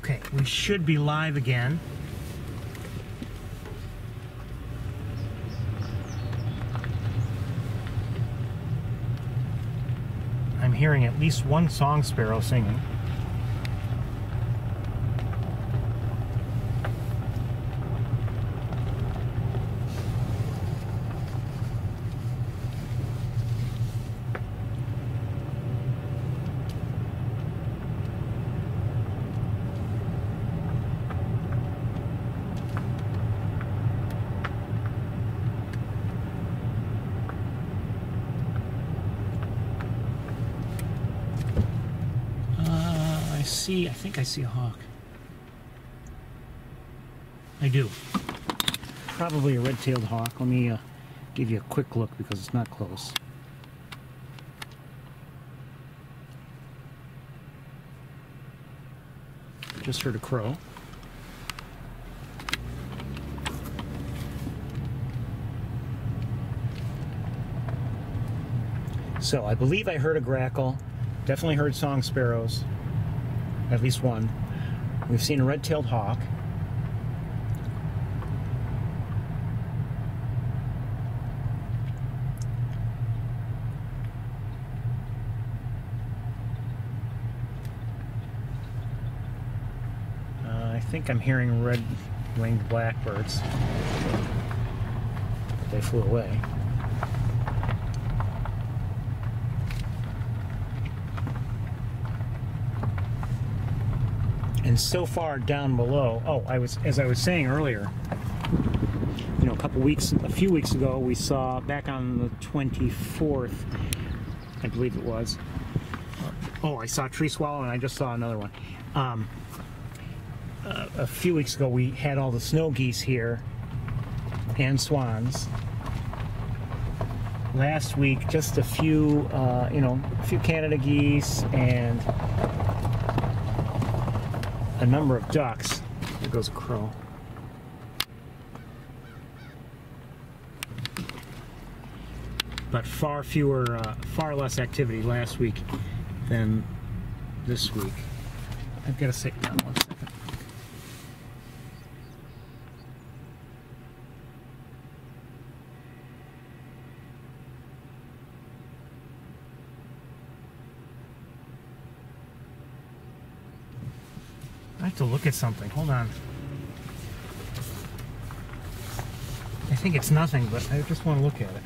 Okay, we should be live again. I'm hearing at least one song sparrow singing. I think I see a hawk. I do. Probably a red-tailed hawk. Let me give you a quick look because it's not close. Just heard a crow. So I believe I heard a grackle. Definitely heard song sparrows. At least one. We've seen a red-tailed hawk. I think I'm hearing red-winged blackbirds. But they flew away. And so far down below, as I was saying earlier, you know, a few weeks ago, we saw back on the 24th, I believe it was. Oh, I saw a tree swallow, and I just saw another one. A few weeks ago, we had all the snow geese here and swans. Last week, just a few, a few Canada geese and a number of ducks. There goes a crow. But far less activity last week than this week. I've got to sit down 1 second. I have to look at something. Hold on. I think it's nothing, but I just want to look at it.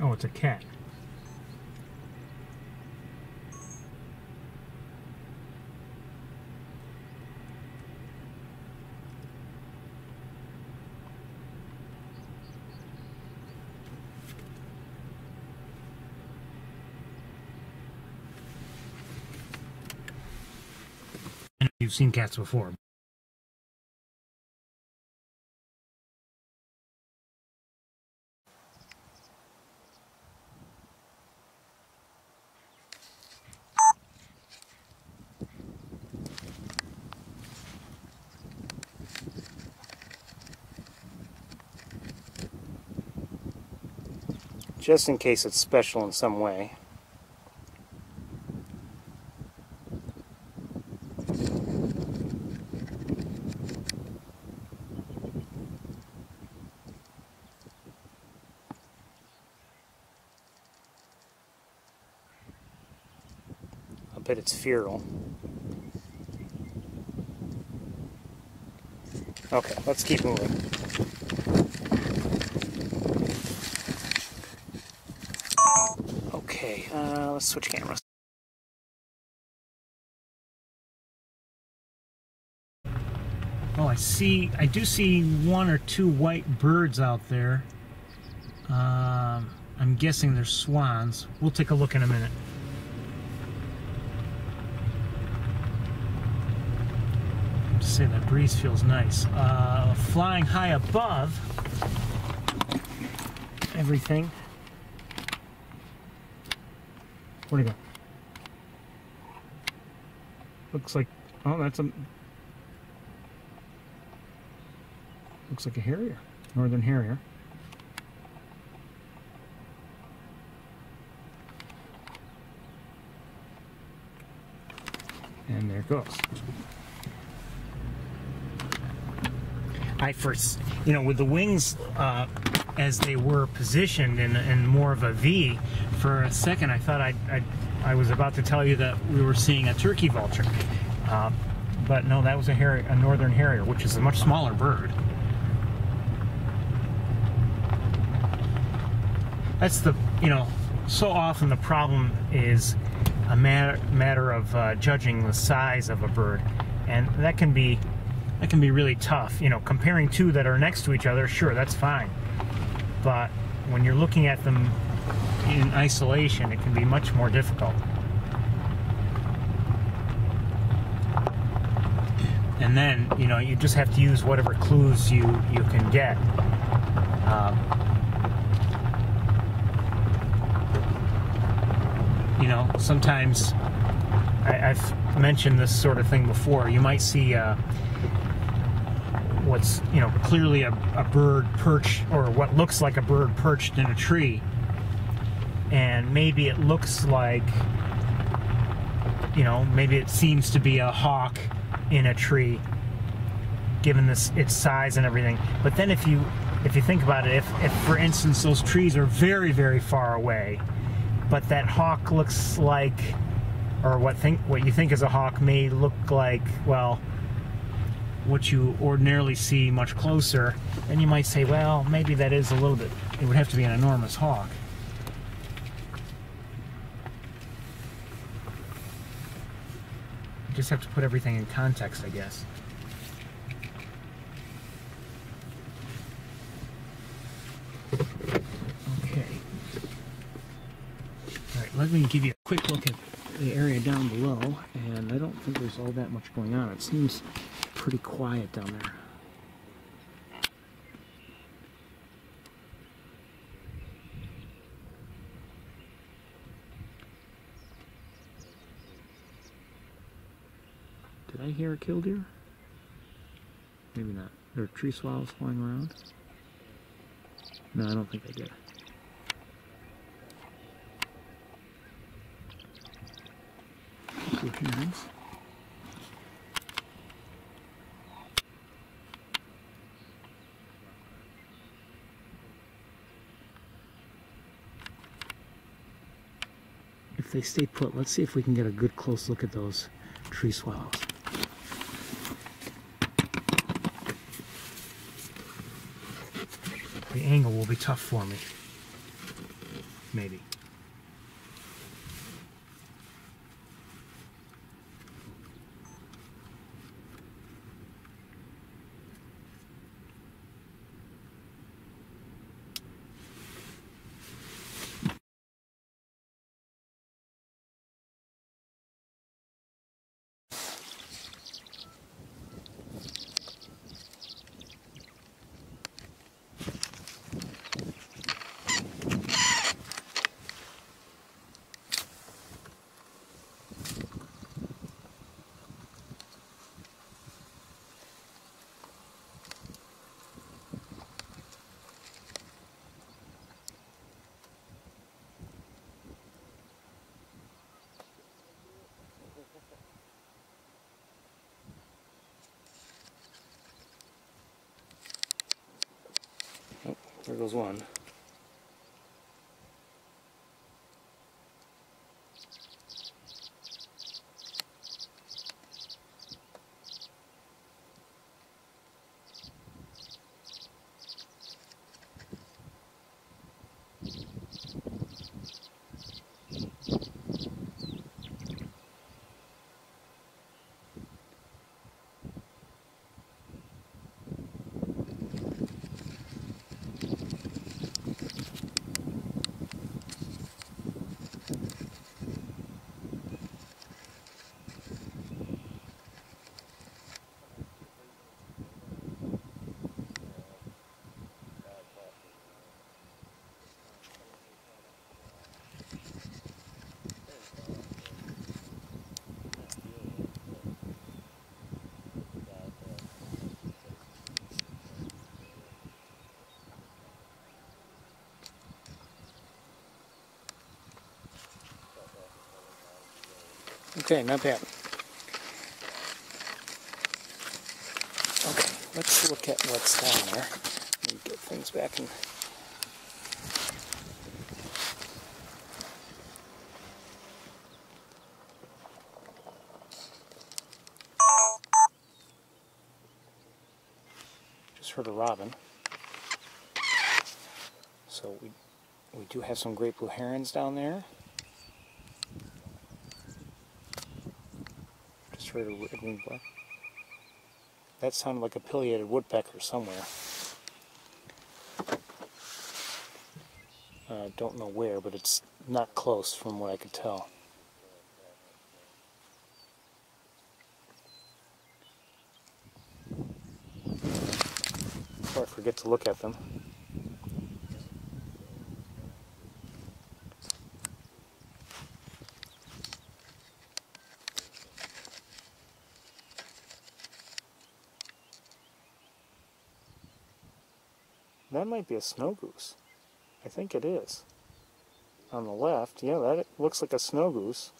Oh, it's a cat. You've seen cats before. Just in case it's special in some way. I bet it's feral. Okay, let's keep moving. Okay, let's switch cameras. Oh, I do see one or two white birds out there. I'm guessing they're swans. We'll take a look in a minute. Just say that breeze feels nice. Flying high above everything. Where'd he go? Looks like, oh, that's a looks like a harrier, northern harrier. And there it goes. I first, you know, with the wings as they were positioned in more of a V, for a second I thought I was about to tell you that we were seeing a turkey vulture. But no, that was a northern harrier, which is a much smaller bird. That's the, you know, so often the problem is a matter of judging the size of a bird, and that can be really tough. You know, comparing two that are next to each other, sure, that's fine, but when you're looking at them in isolation, it can be much more difficult. And then, you know, you just have to use whatever clues you can get. You know, sometimes I've mentioned this sort of thing before. You might see what's, you know, clearly a bird perched, or what looks like a bird perched in a tree, and maybe it looks like, you know, maybe it seems to be a hawk in a tree, given its size and everything. But then if you think about it, if for instance those trees are very, very far away, but that hawk looks like, or what you think is a hawk may look like, well, what you ordinarily see much closer, then you might say, well, maybe that is a little bit, it would have to be an enormous hawk. You just have to put everything in context, I guess. Okay. Alright, let me give you a quick look at the area down below, and I don't think there's all that much going on. It seems pretty quiet down there. Did I hear a killdeer? Maybe not. There are tree swallows flying around? No, I don't think I did. Two herons. If they stay put, let's see if we can get a good close look at those tree swallows. The angle will be tough for me. Maybe. Oh, there goes one. Okay, not bad. Okay, let's look at what's down there. Let me get things back in. Just heard a robin. So we do have some great blue herons down there. Just heard a red-winged black. That sounded like a pileated woodpecker somewhere. Don't know where, but it's not close from what I could tell. Before I forget to look at them. That might be a snow goose. I think it is. On the left, yeah, that looks like a snow goose.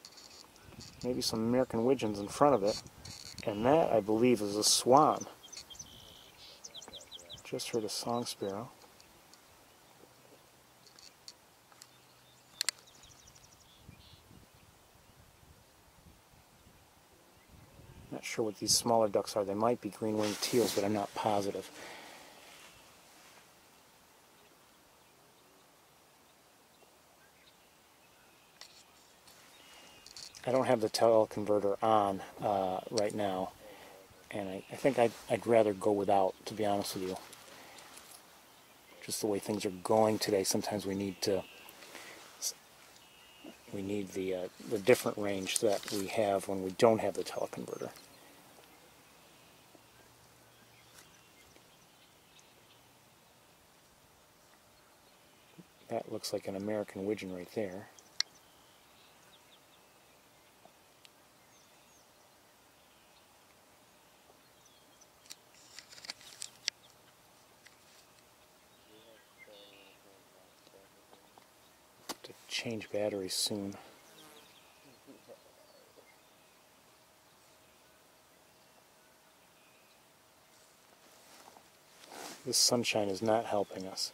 Maybe some American widgeons in front of it. And that, I believe, is a swan. Just heard a song sparrow. Not sure what these smaller ducks are. They might be green-winged teals, but I'm not positive. I don't have the teleconverter on right now, and I think I'd rather go without, to be honest with you. Just the way things are going today, sometimes we need the different range that we have when we don't have the teleconverter. That looks like an American widgeon right there. To change batteries soon. This sunshine is not helping us.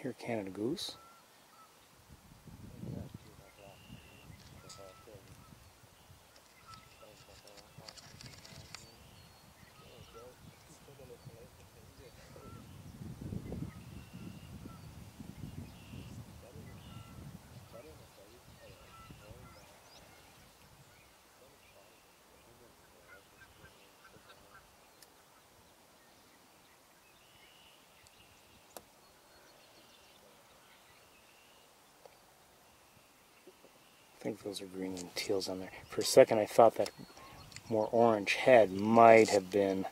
Here, Canada goose. I think those are green-winged teals on there. For a second I thought that more orange head might have been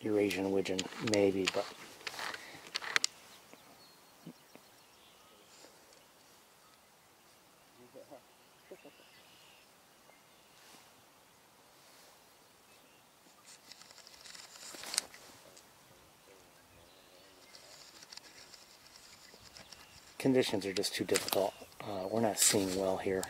Eurasian widgeon, maybe, but conditions are just too difficult. We're not seeing well here.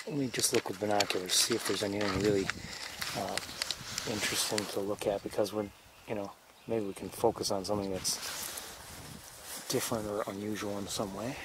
Let me just look with binoculars, see if there's anything really interesting to look at, because we're, maybe we can focus on something that's different or unusual in some way.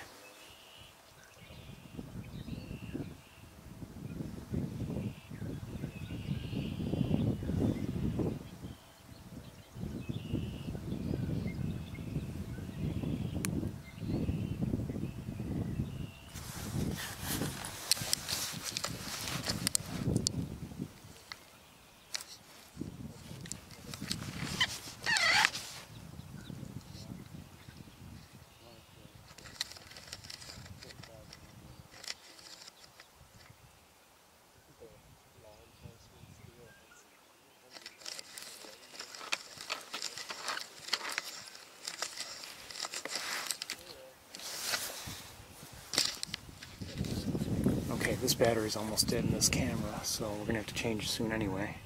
Okay, this battery's almost dead in this camera, so we're going to have to change soon anyway.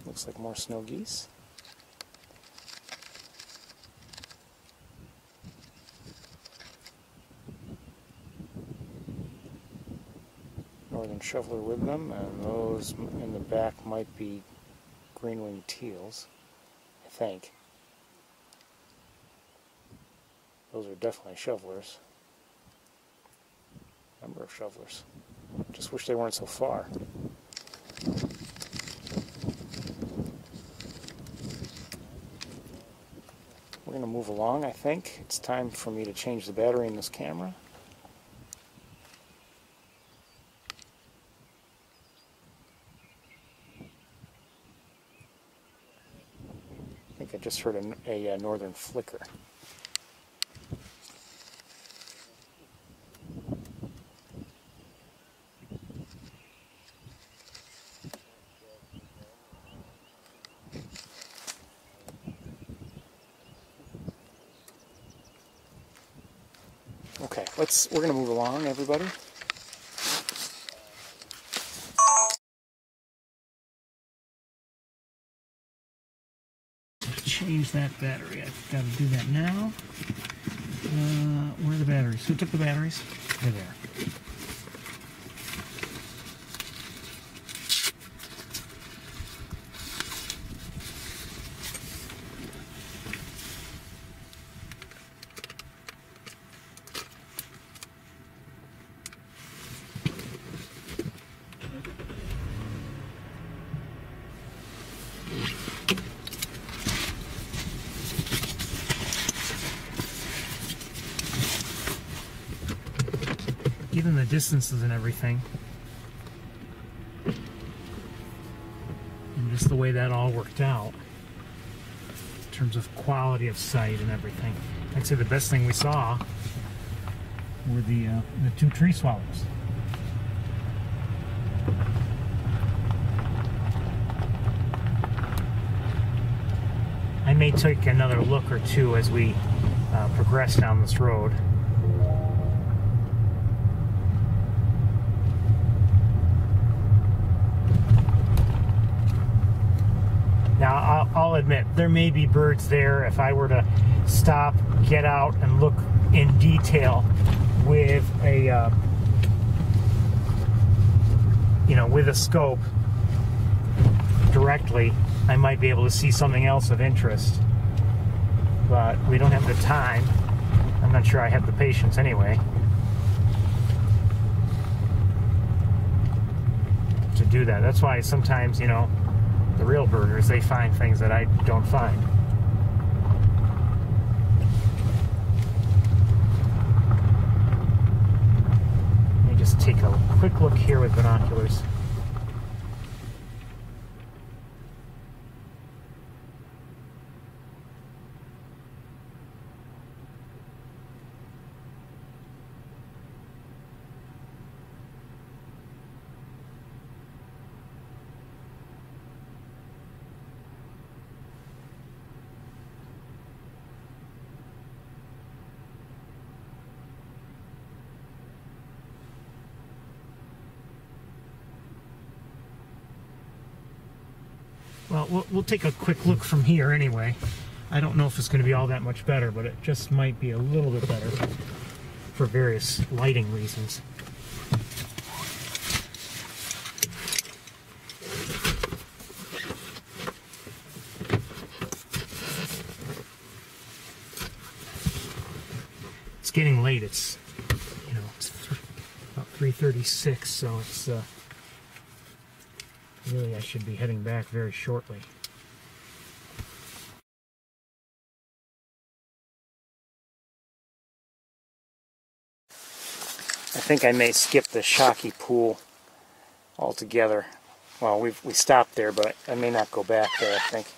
Looks like more snow geese. Northern shoveler with them, and those in the back might be green-winged teals, I think. Those are definitely shovelers. Number of shovelers. Just wish they weren't so far. We're going to move along, I think. It's time for me to change the battery in this camera. I think I just heard a northern flicker. Okay, we're going to move along, everybody. Change that battery. I've got to do that now. Where are the batteries? Who took the batteries? They're there. Given the distances and everything, and just the way that all worked out in terms of quality of sight and everything, I'd say the best thing we saw were the two tree swallows. I may take another look or two as we progress down this road. Now, I'll admit, there may be birds there. If I were to stop, get out, and look in detail with a, with a scope directly, I might be able to see something else of interest. But we don't have the time. I'm I'm not sure I have the patience anyway to do that. That's why sometimes, you know, the real birders, they find things that I don't find. Let me just take a quick look here with binoculars. Well, we'll take a quick look from here anyway. I don't know if it's going to be all that much better, but it just might be a little bit better for various lighting reasons. It's getting late. It's, you know, it's about 3:36, so it's really, I should be heading back very shortly. I think I may skip the Shockey pool altogether. Well, we stopped there, but I may not go back there, I think.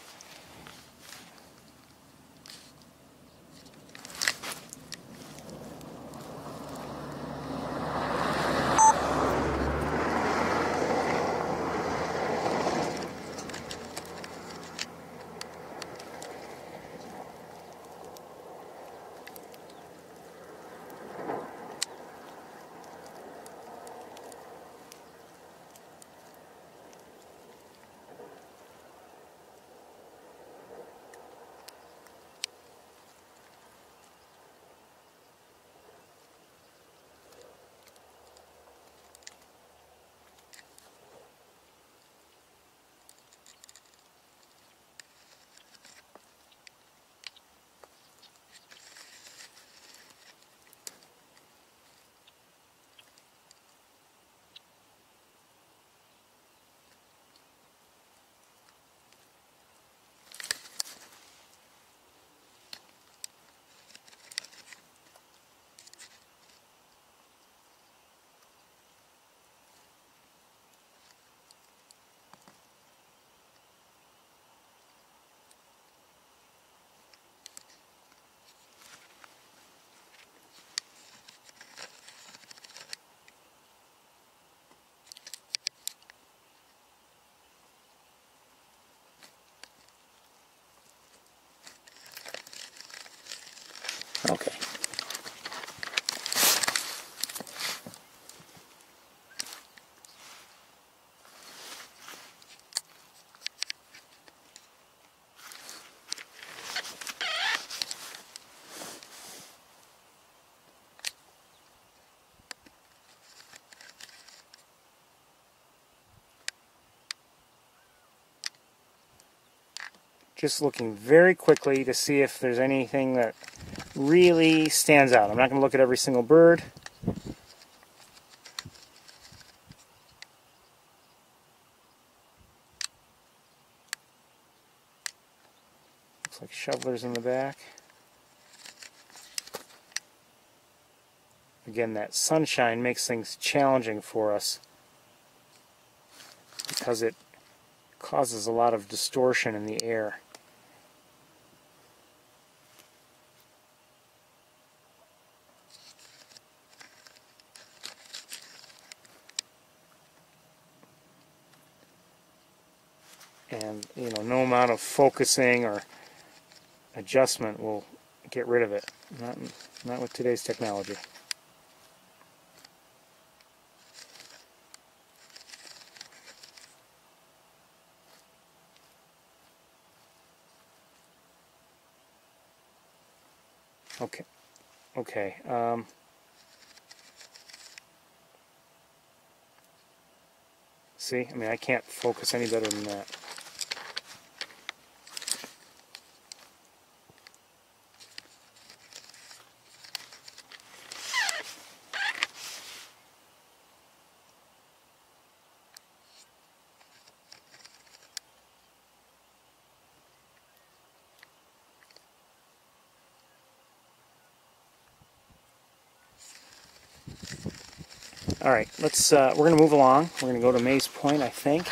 Okay. Just looking very quickly to see if there's anything that really stands out. I'm not going to look at every single bird. Looks like shovelers in the back. Again, that sunshine makes things challenging for us because it causes a lot of distortion in the air. And, you know, no amount of focusing or adjustment will get rid of it. Not with today's technology. Okay. Okay. See? I mean, I can't focus any better than that. All right, let's. We're going to move along. We're going to go to Mays Point, I think.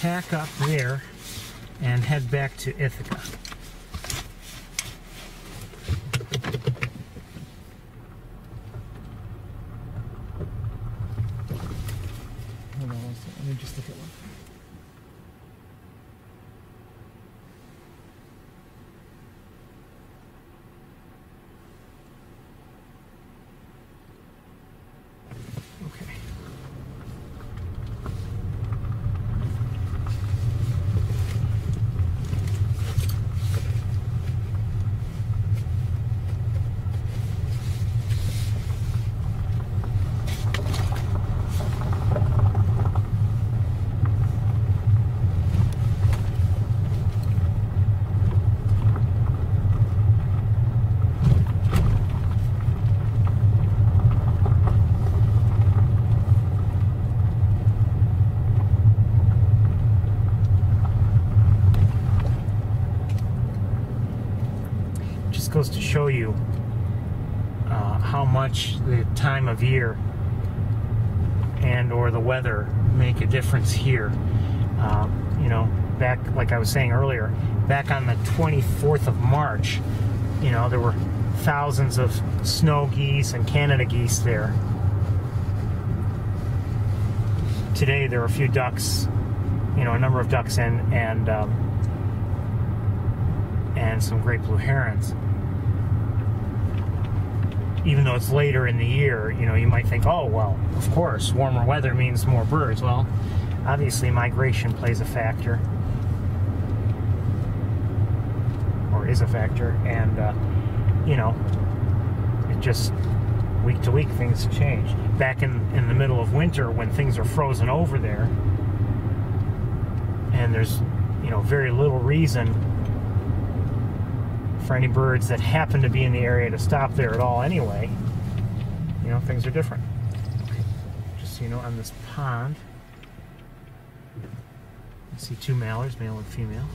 Pack up there and head back to Ithaca. Hold on one second. Let me just look at one thing. Okay. Goes to show you how much the time of year and or the weather make a difference here. You know, back, like I was saying earlier, back on the 24th of March, you know, there were thousands of snow geese and Canada geese there. Today there are a few ducks, you know, a number of ducks and some great blue herons. Even though it's later in the year, you know, you might think, oh, well, of course, warmer weather means more birds. Well, obviously migration plays a factor, or is a factor, and, you know, it just, week to week, things change. Back in the middle of winter, when things are frozen over there, and there's, you know, very little reason for any birds that happen to be in the area to stop there at all anyway, you know, things are different. Just so you know, on this pond, you see two mallards, male and female.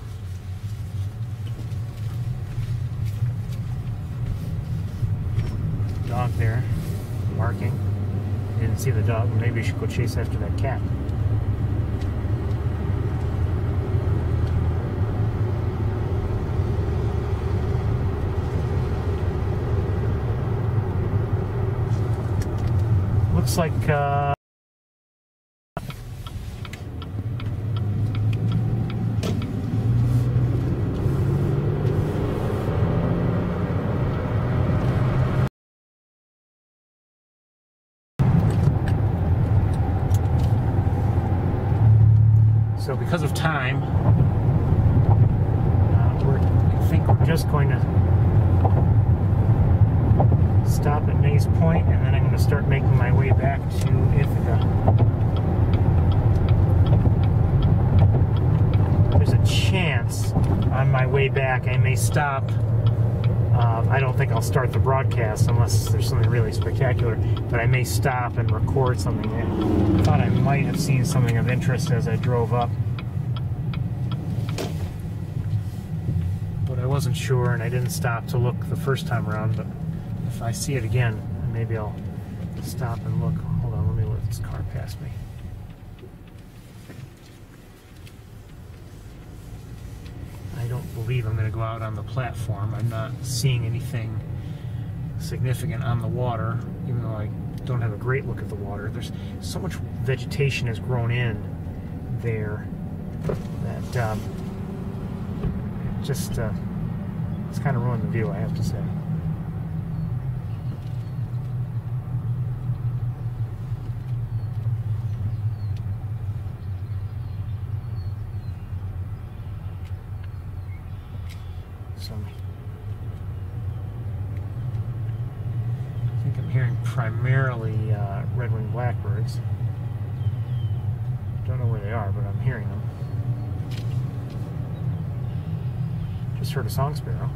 Dog there, barking. Didn't see the dog, maybe you should go chase after that cat. Looks like so because of time, I think we're just going to stop at Mays Point, and then I'm going to start making my way back to Ithaca. There's a chance on my way back I may stop. I don't think I'll start the broadcast unless there's something really spectacular, but I may stop and record something. I thought I might have seen something of interest as I drove up, but I wasn't sure, and I didn't stop to look the first time around. But if I see it again, maybe I'll stop and look. Hold on, let me let this car pass me. I don't believe I'm going to go out on the platform. I'm not seeing anything significant on the water, even though I don't have a great look at the water. There's so much vegetation has grown in there that just it's kind of ruined the view, I have to say. I think I'm hearing primarily red-winged blackbirds. Don't know where they are, but I'm hearing them. Just heard a song sparrow.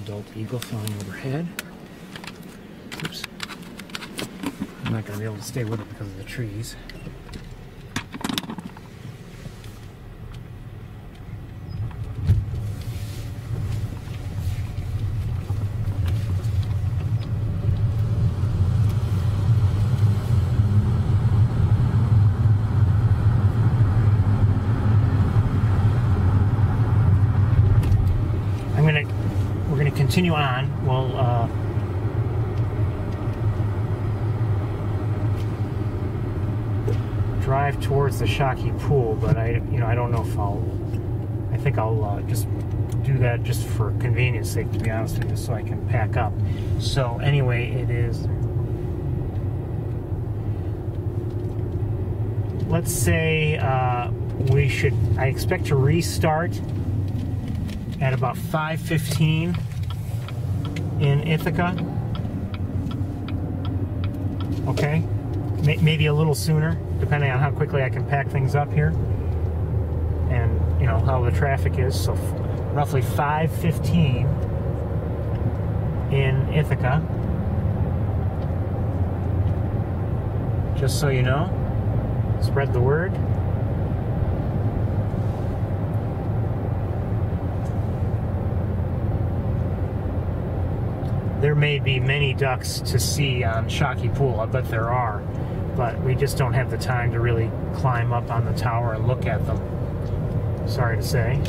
adult eagle flying overhead. Oops. I'm not going to be able to stay with it because of the trees. We're gonna continue on. We'll drive towards the Shockey Pool, but I don't know if I think I'll just do that just for convenience sake, to be honest with you, so I can pack up. So anyway, it is, let's say I expect to restart at about 5:15 in Ithaca. Okay, maybe a little sooner, depending on how quickly I can pack things up here, and how the traffic is. So roughly 5:15 in Ithaca. Just so you know, spread the word. There may be many ducks to see on Shockey Pool. I bet there are, but we just don't have the time to really climb up on the tower and look at them. Sorry to say.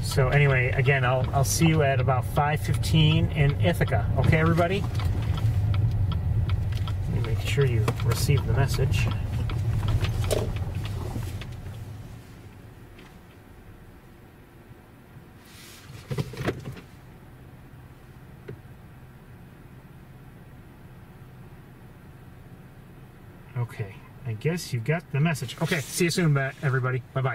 So anyway, again, I'll see you at about 5:15 in Ithaca. Okay, everybody? Make sure you receive the message. Okay, I guess you got the message. Okay, see you soon, everybody. Bye-bye.